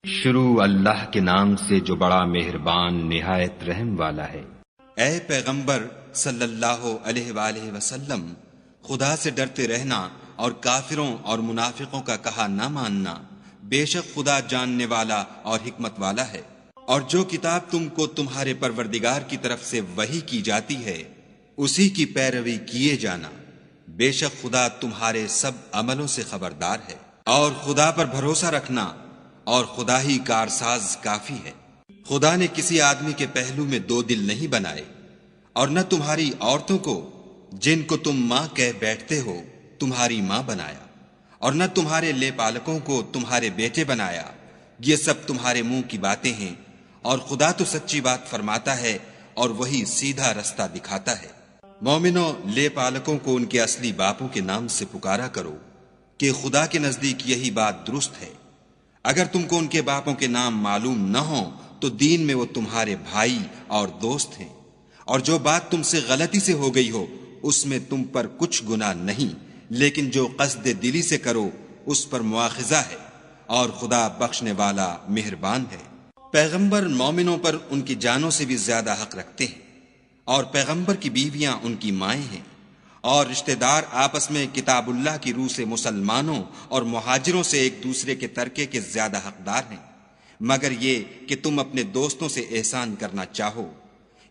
شروع اللہ کے نام سے جو بڑا مہربان نہایت رحم والا ہے۔ اے پیغمبر صلی اللہ علیہ وآلہ وسلم، خدا سے ڈرتے رہنا اور کافروں اور منافقوں کا کہا نہ ماننا، بے شک خدا جاننے والا اور حکمت والا ہے۔ اور جو کتاب تم کو تمہارے پروردگار کی طرف سے وحی کی جاتی ہے اسی کی پیروی کیے جانا، بے شک خدا تمہارے سب عملوں سے خبردار ہے۔ اور خدا پر بھروسہ رکھنا، اور خدا ہی کارساز کافی ہے۔ خدا نے کسی آدمی کے پہلو میں دو دل نہیں بنائے، اور نہ تمہاری عورتوں کو جن کو تم ماں کہہ بیٹھتے ہو تمہاری ماں بنایا، اور نہ تمہارے لے پالکوں کو تمہارے بیٹے بنایا۔ یہ سب تمہارے منہ کی باتیں ہیں، اور خدا تو سچی بات فرماتا ہے اور وہی سیدھا رستہ دکھاتا ہے۔ مومنوں، لے پالکوں کو ان کے اصلی باپوں کے نام سے پکارا کرو کہ خدا کے نزدیک یہی بات درست ہے۔ اگر تم کو ان کے باپوں کے نام معلوم نہ ہوں تو دین میں وہ تمہارے بھائی اور دوست ہیں، اور جو بات تم سے غلطی سے ہو گئی ہو اس میں تم پر کچھ گناہ نہیں، لیکن جو قصد دلی سے کرو اس پر مواخذہ ہے، اور خدا بخشنے والا مہربان ہے۔ پیغمبر مومنوں پر ان کی جانوں سے بھی زیادہ حق رکھتے ہیں، اور پیغمبر کی بیویاں ان کی مائیں ہیں، اور رشتہ دار آپس میں کتاب اللہ کی روح سے مسلمانوں اور مہاجروں سے ایک دوسرے کے ترکے کے زیادہ حقدار ہیں، مگر یہ کہ تم اپنے دوستوں سے احسان کرنا چاہو۔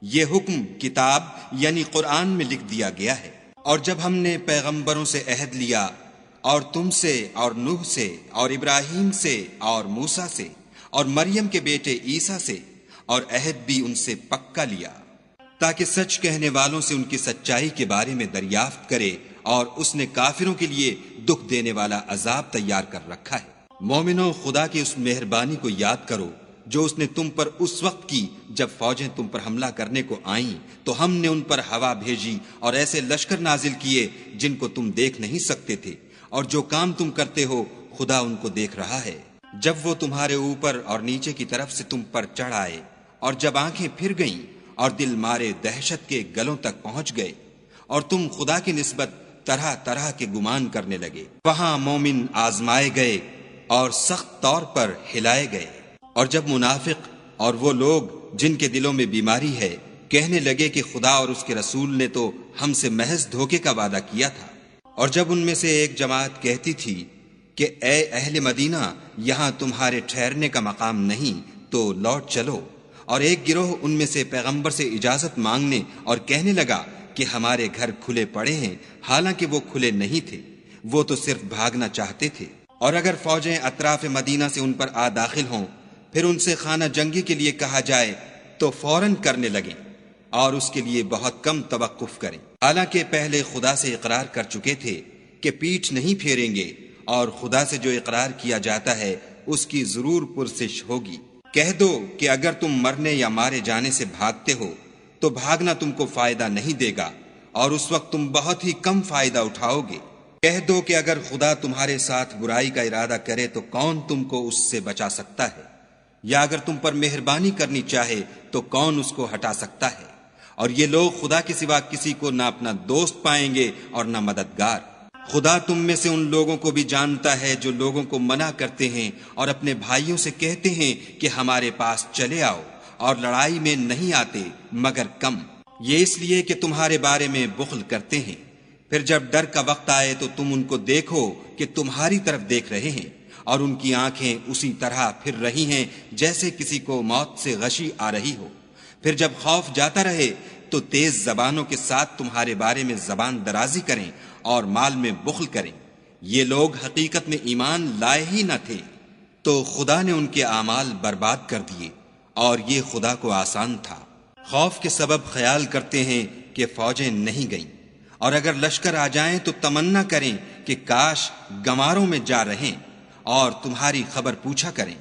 یہ حکم کتاب یعنی قرآن میں لکھ دیا گیا ہے۔ اور جب ہم نے پیغمبروں سے عہد لیا، اور تم سے اور نوح سے اور ابراہیم سے اور موسیٰ سے اور مریم کے بیٹے عیسیٰ سے، اور عہد بھی ان سے پکا لیا تاکہ سچ کہنے والوں سے ان کی سچائی کے بارے میں دریافت کرے، اور اس نے کافروں کے لیے دکھ دینے والا عذاب تیار کر رکھا ہے۔ مومنوں، خدا کی اس مہربانی کو یاد کرو جو اس نے تم پر اس وقت کی جب فوجیں تم پر حملہ کرنے کو آئیں تو ہم نے ان پر ہوا بھیجی اور ایسے لشکر نازل کیے جن کو تم دیکھ نہیں سکتے تھے، اور جو کام تم کرتے ہو خدا ان کو دیکھ رہا ہے۔ جب وہ تمہارے اوپر اور نیچے کی طرف سے تم پر چڑھ آئے، اور جب آنکھیں پھر گئیں اور دل مارے دہشت کے گلوں تک پہنچ گئے، اور تم خدا کی نسبت طرح طرح کے گمان کرنے لگے، وہاں مومن آزمائے گئے اور سخت طور پر ہلائے گئے۔ اور جب منافق اور وہ لوگ جن کے دلوں میں بیماری ہے کہنے لگے کہ خدا اور اس کے رسول نے تو ہم سے محض دھوکے کا وعدہ کیا تھا، اور جب ان میں سے ایک جماعت کہتی تھی کہ اے اہل مدینہ، یہاں تمہارے ٹھہرنے کا مقام نہیں تو لوٹ چلو، اور ایک گروہ ان میں سے پیغمبر سے اجازت مانگنے اور کہنے لگا کہ ہمارے گھر کھلے پڑے ہیں، حالانکہ وہ کھلے نہیں تھے، وہ تو صرف بھاگنا چاہتے تھے۔ اور اگر فوجیں اطراف مدینہ سے ان پر آ داخل ہوں، پھر ان سے خانہ جنگی کے لیے کہا جائے تو فوراً کرنے لگیں، اور اس کے لیے بہت کم توقف کریں، حالانکہ پہلے خدا سے اقرار کر چکے تھے کہ پیٹھ نہیں پھیریں گے، اور خدا سے جو اقرار کیا جاتا ہے اس کی ضرور پرسش ہوگی۔ کہہ دو کہ اگر تم مرنے یا مارے جانے سے بھاگتے ہو تو بھاگنا تم کو فائدہ نہیں دے گا، اور اس وقت تم بہت ہی کم فائدہ اٹھاؤ گے۔ کہہ دو کہ اگر خدا تمہارے ساتھ برائی کا ارادہ کرے تو کون تم کو اس سے بچا سکتا ہے، یا اگر تم پر مہربانی کرنی چاہے تو کون اس کو ہٹا سکتا ہے۔ اور یہ لوگ خدا کے سوا کسی کو نہ اپنا دوست پائیں گے اور نہ مددگار۔ خدا تم میں سے ان لوگوں کو بھی جانتا ہے جو لوگوں کو منع کرتے ہیں اور اپنے بھائیوں سے کہتے ہیں کہ ہمارے پاس چلے آؤ، اور لڑائی میں نہیں آتے مگر کم، یہ اس لیے کہ تمہارے بارے میں بخل کرتے ہیں۔ پھر جب ڈر کا وقت آئے تو تم ان کو دیکھو کہ تمہاری طرف دیکھ رہے ہیں، اور ان کی آنکھیں اسی طرح پھر رہی ہیں جیسے کسی کو موت سے غشی آ رہی ہو۔ پھر جب خوف جاتا رہے تو تیز زبانوں کے ساتھ تمہارے بارے میں زبان درازی کریں اور مال میں بخل کریں۔ یہ لوگ حقیقت میں ایمان لائے ہی نہ تھے، تو خدا نے ان کے اعمال برباد کر دیے، اور یہ خدا کو آسان تھا۔ خوف کے سبب خیال کرتے ہیں کہ فوجیں نہیں گئیں، اور اگر لشکر آ جائیں تو تمنا کریں کہ کاش گماروں میں جا رہیں، اور تمہاری خبر پوچھا کریں،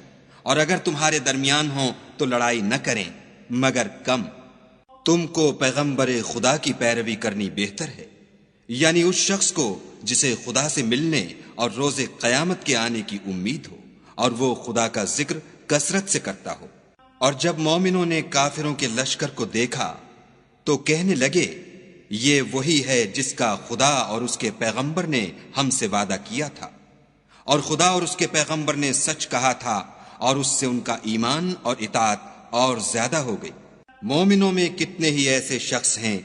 اور اگر تمہارے درمیان ہوں تو لڑائی نہ کریں مگر کم۔ تم کو پیغمبر خدا کی پیروی کرنی بہتر ہے، یعنی اس شخص کو جسے خدا سے ملنے اور روز قیامت کے آنے کی امید ہو، اور وہ خدا کا ذکر کثرت سے کرتا ہو۔ اور جب مومنوں نے کافروں کے لشکر کو دیکھا تو کہنے لگے یہ وہی ہے جس کا خدا اور اس کے پیغمبر نے ہم سے وعدہ کیا تھا، اور خدا اور اس کے پیغمبر نے سچ کہا تھا، اور اس سے ان کا ایمان اور اطاعت اور زیادہ ہو گئی۔ مومنوں میں کتنے ہی ایسے شخص ہیں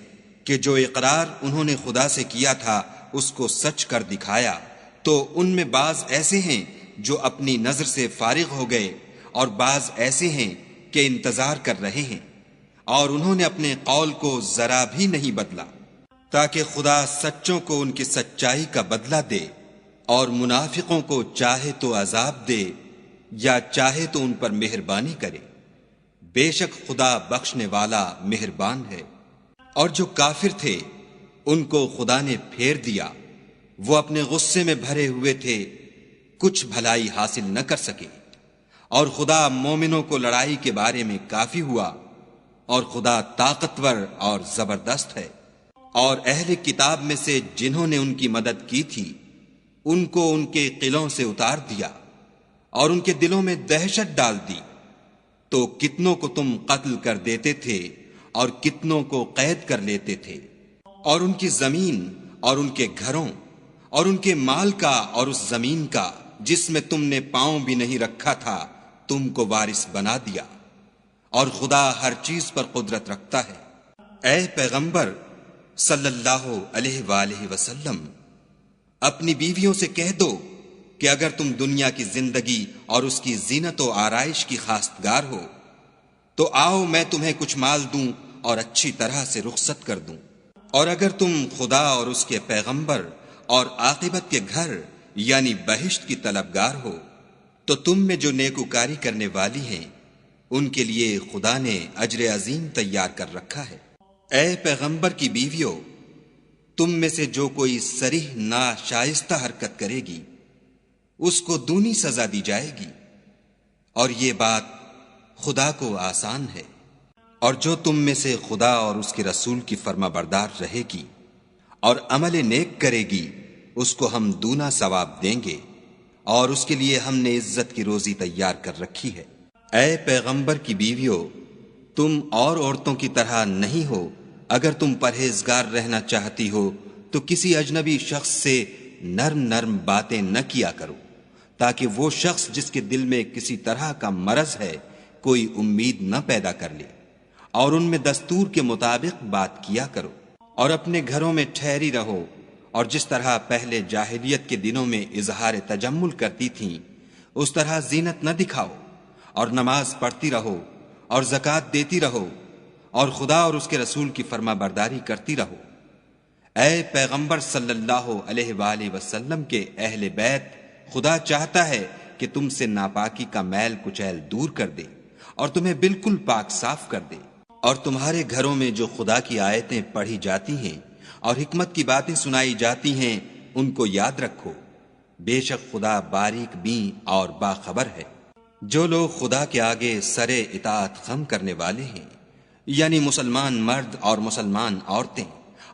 کہ جو اقرار انہوں نے خدا سے کیا تھا اس کو سچ کر دکھایا، تو ان میں بعض ایسے ہیں جو اپنی نظر سے فارغ ہو گئے اور بعض ایسے ہیں کہ انتظار کر رہے ہیں، اور انہوں نے اپنے قول کو ذرا بھی نہیں بدلا، تاکہ خدا سچوں کو ان کی سچائی کا بدلہ دے اور منافقوں کو چاہے تو عذاب دے یا چاہے تو ان پر مہربانی کرے۔ بے شک خدا بخشنے والا مہربان ہے۔ اور جو کافر تھے ان کو خدا نے پھیر دیا، وہ اپنے غصے میں بھرے ہوئے تھے، کچھ بھلائی حاصل نہ کر سکے، اور خدا مومنوں کو لڑائی کے بارے میں کافی ہوا، اور خدا طاقتور اور زبردست ہے۔ اور اہل کتاب میں سے جنہوں نے ان کی مدد کی تھی ان کو ان کے قلعوں سے اتار دیا اور ان کے دلوں میں دہشت ڈال دی، تو کتنوں کو تم قتل کر دیتے تھے اور کتنوں کو قید کر لیتے تھے، اور ان کی زمین اور ان کے گھروں اور ان کے مال کا اور اس زمین کا جس میں تم نے پاؤں بھی نہیں رکھا تھا تم کو وارث بنا دیا، اور خدا ہر چیز پر قدرت رکھتا ہے۔ اے پیغمبر صلی اللہ علیہ وآلہ وسلم، اپنی بیویوں سے کہہ دو کہ اگر تم دنیا کی زندگی اور اس کی زینت و آرائش کی خواستگار ہو تو آؤ میں تمہیں کچھ مال دوں اور اچھی طرح سے رخصت کر دوں، اور اگر تم خدا اور اس کے پیغمبر اور عاقبت کے گھر یعنی بہشت کی طلبگار ہو تو تم میں جو نیکوکاری کرنے والی ہیں ان کے لیے خدا نے اجر عظیم تیار کر رکھا ہے۔ اے پیغمبر کی بیویوں، تم میں سے جو کوئی صریح ناشائستہ حرکت کرے گی اس کو دونی سزا دی جائے گی، اور یہ بات خدا کو آسان ہے۔ اور جو تم میں سے خدا اور اس کے رسول کی فرما بردار رہے گی اور عمل نیک کرے گی اس کو ہم دونا ثواب دیں گے، اور اس کے لیے ہم نے عزت کی روزی تیار کر رکھی ہے۔ اے پیغمبر کی بیویوں، تم اور عورتوں کی طرح نہیں ہو، اگر تم پرہیزگار رہنا چاہتی ہو تو کسی اجنبی شخص سے نرم نرم باتیں نہ کیا کرو، تاکہ وہ شخص جس کے دل میں کسی طرح کا مرض ہے کوئی امید نہ پیدا کر لے، اور ان میں دستور کے مطابق بات کیا کرو، اور اپنے گھروں میں ٹھہری رہو، اور جس طرح پہلے جاہلیت کے دنوں میں اظہار تجمل کرتی تھیں اس طرح زینت نہ دکھاؤ، اور نماز پڑھتی رہو اور زکوٰۃ دیتی رہو، اور خدا اور اس کے رسول کی فرما برداری کرتی رہو۔ اے پیغمبر صلی اللہ علیہ وآلہ وسلم کے اہل بیت، خدا چاہتا ہے کہ تم سے ناپاکی کا میل کچیل دور کر دے اور تمہیں بالکل پاک صاف کر دے، اور تمہارے گھروں میں جو خدا کی آیتیں پڑھی جاتی ہیں اور حکمت کی باتیں سنائی جاتی ہیں ان کو یاد رکھو، بے شک خدا باریک بین اور باخبر ہے۔ جو لوگ خدا کے آگے سر اطاعت خم کرنے والے ہیں، یعنی مسلمان مرد اور مسلمان عورتیں،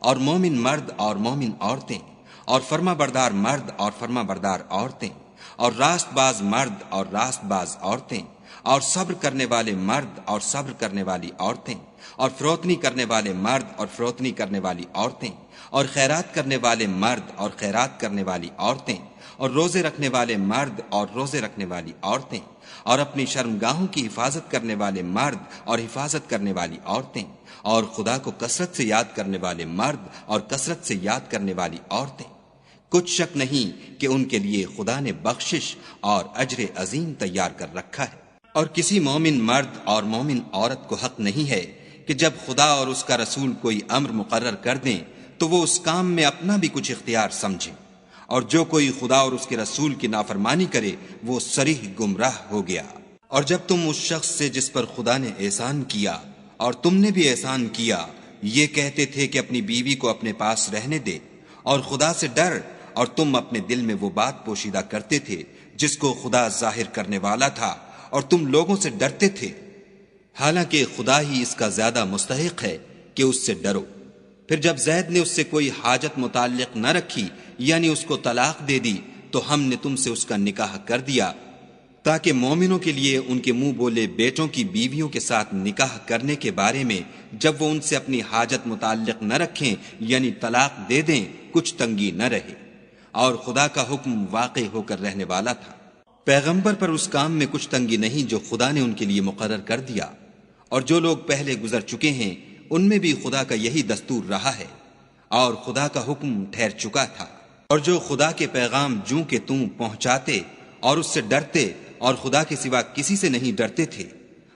اور مومن مرد اور مومن عورتیں، اور فرما بردار مرد اور فرما بردار عورتیں، اور راست باز مرد اور راست باز عورتیں، اور صبر کرنے والے مرد اور صبر کرنے والی عورتیں، اور فروتنی کرنے والے مرد اور فروتنی کرنے والی عورتیں، اور خیرات کرنے والے مرد اور خیرات کرنے والی عورتیں، اور روزے رکھنے والے مرد اور روزے رکھنے والی عورتیں، اور اپنی شرمگاہوں کی حفاظت کرنے والے مرد اور حفاظت کرنے والی عورتیں، اور خدا کو کثرت سے یاد کرنے والے مرد اور کثرت سے یاد کرنے والی عورتیں۔ کچھ شک نہیں کہ ان کے لیے خدا نے بخشش اور اجر عظیم تیار کر رکھا ہے۔ اور کسی مومن مرد اور مومن عورت کو حق نہیں ہے کہ جب خدا اور اس کا رسول کوئی امر مقرر کر دیں تو وہ اس کام میں اپنا بھی کچھ اختیار سمجھیں، اور جو کوئی خدا اور اس کے رسول کی نافرمانی کرے وہ صریح گمراہ ہو گیا۔ اور جب تم اس شخص سے جس پر خدا نے احسان کیا اور تم نے بھی احسان کیا یہ کہتے تھے کہ اپنی بیوی کو اپنے پاس رہنے دے اور خدا سے ڈر، اور تم اپنے دل میں وہ بات پوشیدہ کرتے تھے جس کو خدا ظاہر کرنے والا تھا، اور تم لوگوں سے ڈرتے تھے، حالانکہ خدا ہی اس کا زیادہ مستحق ہے کہ اس سے ڈرو۔ پھر جب زید نے اس سے کوئی حاجت متعلق نہ رکھی یعنی اس کو طلاق دے دی تو ہم نے تم سے اس کا نکاح کر دیا، تاکہ مومنوں کے لیے ان کے منہ بولے بیٹوں کی بیویوں کے ساتھ نکاح کرنے کے بارے میں جب وہ ان سے اپنی حاجت متعلق نہ رکھیں یعنی طلاق دے دیں کچھ تنگی نہ رہے، اور خدا کا حکم واقع ہو کر رہنے والا تھا۔ پیغمبر پر اس کام میں کچھ تنگی نہیں جو خدا نے ان کے لیے مقرر کر دیا، اور جو لوگ پہلے گزر چکے ہیں ان میں بھی خدا کا یہی دستور رہا ہے، اور خدا کا حکم ٹھہر چکا تھا۔ اور جو خدا کے پیغام جوں کہ توں پہنچاتے اور اس سے ڈرتے اور خدا کے سوا کسی سے نہیں ڈرتے تھے،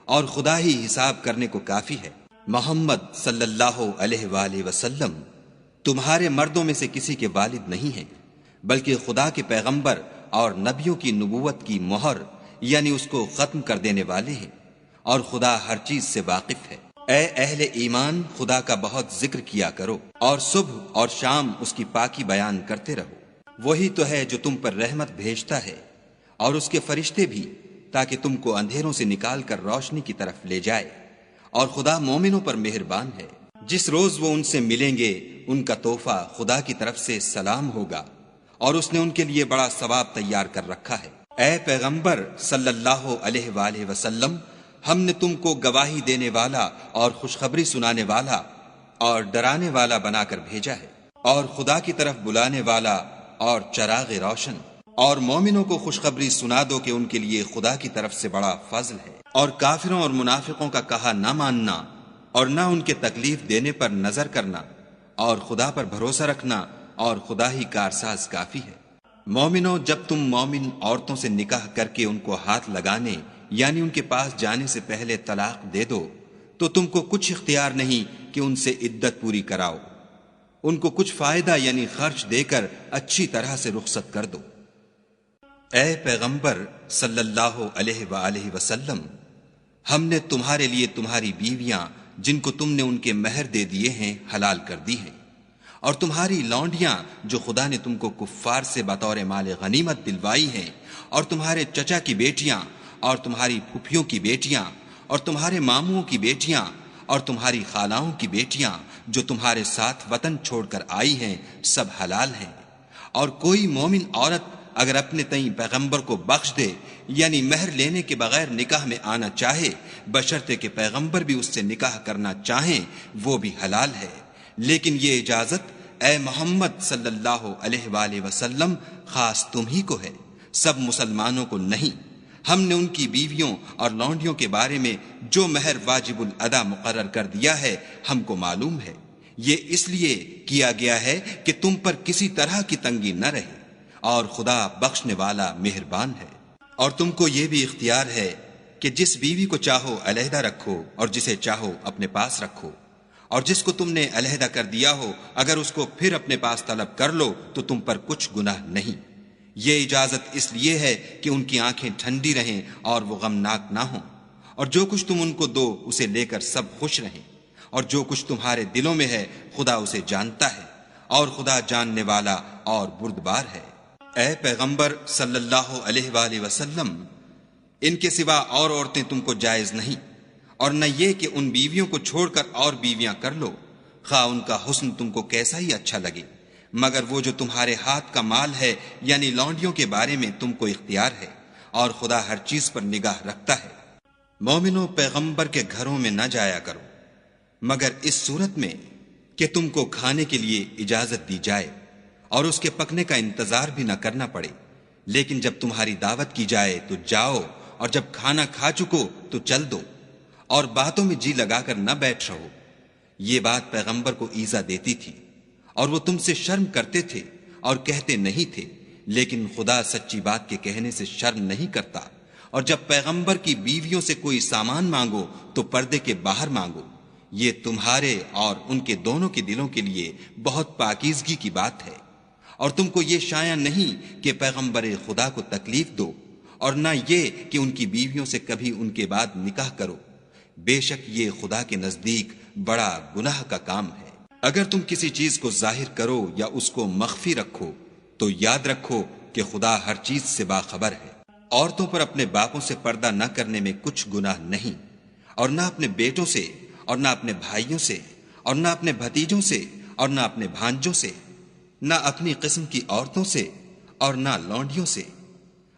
اور خدا ہی حساب کرنے کو کافی ہے۔ محمد صلی اللہ علیہ وآلہ وسلم تمہارے مردوں میں سے کسی کے والد نہیں ہیں، بلکہ خدا کے پیغمبر اور نبیوں کی نبوت کی مہر یعنی اس کو ختم کر دینے والے ہیں، اور خدا ہر چیز سے واقف ہے۔ اے اہل ایمان، خدا کا بہت ذکر کیا کرو اور صبح اور شام اس کی پاکی بیان کرتے رہو۔ وہی تو ہے جو تم پر رحمت بھیجتا ہے اور اس کے فرشتے بھی، تاکہ تم کو اندھیروں سے نکال کر روشنی کی طرف لے جائے، اور خدا مومنوں پر مہربان ہے۔ جس روز وہ ان سے ملیں گے ان کا تحفہ خدا کی طرف سے سلام ہوگا، اور اس نے ان کے لیے بڑا ثواب تیار کر رکھا ہے۔ اے پیغمبر صلی اللہ علیہ وآلہ وسلم، ہم نے تم کو گواہی دینے والا اور خوشخبری سنانے والا اور ڈرانے والا بنا کر بھیجا ہے، اور خدا کی طرف بلانے والا اور چراغ روشن۔ اور مومنوں کو خوشخبری سنا دو کہ ان کے لیے خدا کی طرف سے بڑا فضل ہے، اور کافروں اور منافقوں کا کہا نہ ماننا اور نہ ان کے تکلیف دینے پر نظر کرنا، اور خدا پر بھروسہ رکھنا، اور خدا ہی کارساز کافی ہے۔ مومنوں، جب تم مومن عورتوں سے نکاح کر کے ان کو ہاتھ لگانے یعنی ان کے پاس جانے سے پہلے طلاق دے دو تو تم کو کچھ اختیار نہیں کہ ان سے عدت پوری کراؤ، ان کو کچھ فائدہ یعنی خرچ دے کر اچھی طرح سے رخصت کر دو۔ اے پیغمبر صلی اللہ علیہ وآلہ وسلم، ہم نے تمہارے لیے تمہاری بیویاں جن کو تم نے ان کے مہر دے دیے ہیں حلال کر دی ہیں، اور تمہاری لونڈیاں جو خدا نے تم کو کفار سے بطور مال غنیمت دلوائی ہیں، اور تمہارے چچا کی بیٹیاں اور تمہاری پھپھیوں کی بیٹیاں اور تمہارے ماموں کی بیٹیاں اور تمہاری خالاؤں کی بیٹیاں جو تمہارے ساتھ وطن چھوڑ کر آئی ہیں، سب حلال ہیں۔ اور کوئی مومن عورت اگر اپنے تئیں پیغمبر کو بخش دے یعنی مہر لینے کے بغیر نکاح میں آنا چاہے، بشرطے کہ پیغمبر بھی اس سے نکاح کرنا چاہیں، وہ بھی حلال ہے۔ لیکن یہ اجازت اے محمد صلی اللہ علیہ وآلہ وسلم خاص تم ہی کو ہے، سب مسلمانوں کو نہیں۔ ہم نے ان کی بیویوں اور لونڈیوں کے بارے میں جو مہر واجب الادا مقرر کر دیا ہے ہم کو معلوم ہے۔ یہ اس لیے کیا گیا ہے کہ تم پر کسی طرح کی تنگی نہ رہے، اور خدا بخشنے والا مہربان ہے۔ اور تم کو یہ بھی اختیار ہے کہ جس بیوی کو چاہو علیحدہ رکھو اور جسے چاہو اپنے پاس رکھو، اور جس کو تم نے علیحدہ کر دیا ہو اگر اس کو پھر اپنے پاس طلب کر لو تو تم پر کچھ گناہ نہیں۔ یہ اجازت اس لیے ہے کہ ان کی آنکھیں ٹھنڈی رہیں اور وہ غمناک نہ ہوں، اور جو کچھ تم ان کو دو اسے لے کر سب خوش رہیں، اور جو کچھ تمہارے دلوں میں ہے خدا اسے جانتا ہے، اور خدا جاننے والا اور بردبار ہے۔ اے پیغمبر صلی اللہ علیہ وآلہ وسلم، ان کے سوا اور عورتیں تم کو جائز نہیں، اور نہ یہ کہ ان بیویوں کو چھوڑ کر اور بیویاں کر لو، خواہ ان کا حسن تم کو کیسا ہی اچھا لگے، مگر وہ جو تمہارے ہاتھ کا مال ہے یعنی لونڈیوں کے بارے میں تم کو اختیار ہے، اور خدا ہر چیز پر نگاہ رکھتا ہے۔ مومنوں، پیغمبر کے گھروں میں نہ جایا کرو مگر اس صورت میں کہ تم کو کھانے کے لیے اجازت دی جائے اور اس کے پکنے کا انتظار بھی نہ کرنا پڑے، لیکن جب تمہاری دعوت کی جائے تو جاؤ، اور جب کھانا کھا چکو تو چل دو، اور باتوں میں جی لگا کر نہ بیٹھ رہو۔ یہ بات پیغمبر کو ایذا دیتی تھی، اور وہ تم سے شرم کرتے تھے اور کہتے نہیں تھے، لیکن خدا سچی بات کے کہنے سے شرم نہیں کرتا۔ اور جب پیغمبر کی بیویوں سے کوئی سامان مانگو تو پردے کے باہر مانگو، یہ تمہارے اور ان کے دونوں کے دلوں کے لیے بہت پاکیزگی کی بات ہے۔ اور تم کو یہ شایع نہیں کہ پیغمبر خدا کو تکلیف دو، اور نہ یہ کہ ان کی بیویوں سے کبھی ان کے بعد نکاح کرو، بے شک یہ خدا کے نزدیک بڑا گناہ کا کام ہے۔ اگر تم کسی چیز کو ظاہر کرو یا اس کو مخفی رکھو تو یاد رکھو کہ خدا ہر چیز سے باخبر ہے۔ عورتوں پر اپنے باپوں سے پردہ نہ کرنے میں کچھ گناہ نہیں، اور نہ اپنے بیٹوں سے، اور نہ اپنے بھائیوں سے، اور نہ اپنے بھتیجوں سے، اور نہ اپنے بھانجوں سے، نہ اپنی قسم کی عورتوں سے، اور نہ لونڈیوں سے۔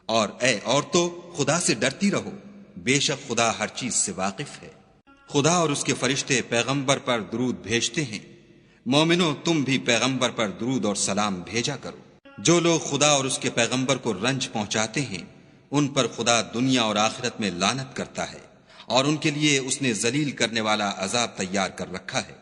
اور اے عورتوں، خدا سے ڈرتی رہو، بے شک خدا ہر چیز سے واقف ہے۔ خدا اور اس کے فرشتے پیغمبر پر درود بھیجتے ہیں، مومنوں تم بھی پیغمبر پر درود اور سلام بھیجا کرو۔ جو لوگ خدا اور اس کے پیغمبر کو رنج پہنچاتے ہیں ان پر خدا دنیا اور آخرت میں لعنت کرتا ہے، اور ان کے لیے اس نے ذلیل کرنے والا عذاب تیار کر رکھا ہے۔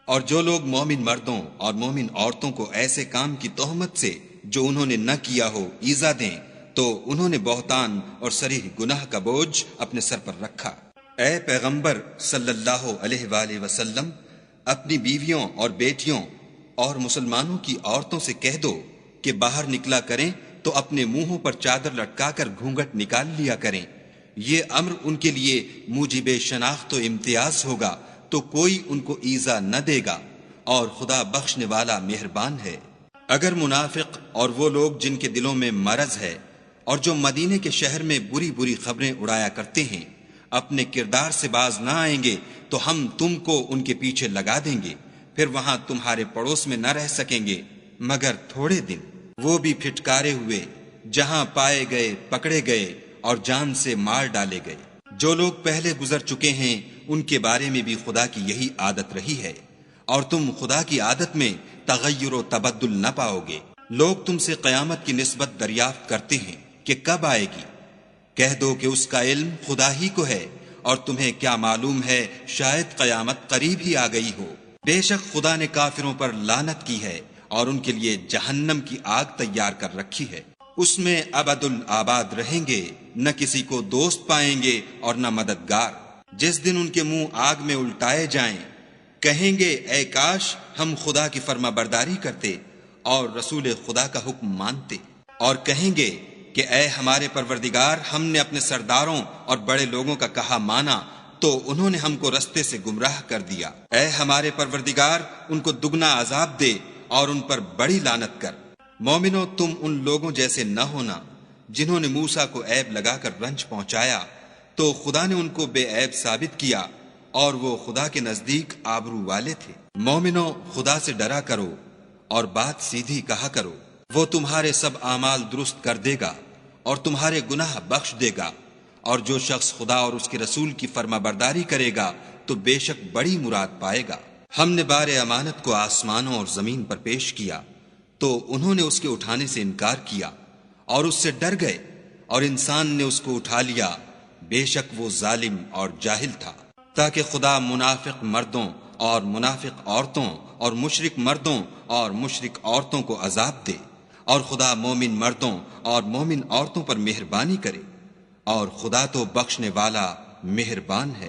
اور جو لوگ مومن مردوں اور مومن عورتوں کو ایسے کام کی تہمت سے جو انہوں نے نہ کیا ہو ایذا دیں تو انہوں نے بہتان اور صریح گناہ کا بوجھ اپنے سر پر رکھا۔ اے پیغمبر صلی اللہ علیہ وآلہ وسلم، اپنی بیویوں اور بیٹیوں اور مسلمانوں کی عورتوں سے کہہ دو کہ باہر نکلا کریں تو اپنے منہوں پر چادر لٹکا کر گھونگھٹ نکال لیا کریں۔ یہ امر ان کے لیے موجب شناخت و امتیاز ہوگا تو کوئی ان کو ایذا نہ دے گا، اور خدا بخشنے والا مہربان ہے۔ اگر منافق اور وہ لوگ جن کے دلوں میں مرض ہے اور جو مدینے کے شہر میں بری بری خبریں اڑایا کرتے ہیں اپنے کردار سے باز نہ آئیں گے تو ہم تم کو ان کے پیچھے لگا دیں گے، پھر وہاں تمہارے پڑوس میں نہ رہ سکیں گے مگر تھوڑے دن، وہ بھی پھٹکارے ہوئے، جہاں پائے گئے پکڑے گئے اور جان سے مار ڈالے گئے۔ جو لوگ پہلے گزر چکے ہیں ان کے بارے میں بھی خدا کی یہی عادت رہی ہے، اور تم خدا کی عادت میں تغیر و تبدل نہ پاؤ گے۔ لوگ تم سے قیامت کی نسبت دریافت کرتے ہیں کہ کب آئے گی، کہہ دو کہ اس کا علم خدا ہی کو ہے، اور تمہیں کیا معلوم ہے شاید قیامت قریب ہی آ گئی ہو۔ بے شک خدا نے کافروں پر لعنت کی ہے اور ان کے لیے جہنم کی آگ تیار کر رکھی ہے، اس میں ابد الآباد رہیں گے، نہ کسی کو دوست پائیں گے اور نہ مددگار۔ جس دن ان کے منہ آگ میں الٹائے جائیں کہیں گے اے کاش ہم خدا کی فرما برداری کرتے اور رسول خدا کا حکم مانتے، اور کہیں گے کہ اے ہمارے پروردگار، ہم نے اپنے سرداروں اور بڑے لوگوں کا کہا مانا تو انہوں نے ہم کو رستے سے گمراہ کر دیا۔ اے ہمارے پروردگار، ان کو دگنا عذاب دے اور ان پر بڑی لعنت کر۔ مومنو، تم ان لوگوں جیسے نہ ہونا جنہوں نے موسیٰ کو عیب لگا کر رنج پہنچایا تو خدا نے ان کو بے عیب ثابت کیا، اور وہ خدا کے نزدیک آبرو والے تھے۔ مومنو، خدا سے ڈرا کرو اور بات سیدھی کہا کرو، وہ تمہارے سب اعمال درست کر دے گا اور تمہارے گناہ بخش دے گا، اور جو شخص خدا اور اس کے رسول کی فرما برداری کرے گا تو بے شک بڑی مراد پائے گا۔ ہم نے بار امانت کو آسمانوں اور زمین پر پیش کیا تو انہوں نے اس کے اٹھانے سے انکار کیا اور اس سے ڈر گئے، اور انسان نے اس کو اٹھا لیا، بے شک وہ ظالم اور جاہل تھا، تاکہ خدا منافق مردوں اور منافق عورتوں اور مشرک مردوں اور مشرک عورتوں کو عذاب دے، اور خدا مومن مردوں اور مومن عورتوں پر مہربانی کرے، اور خدا تو بخشنے والا مہربان ہے۔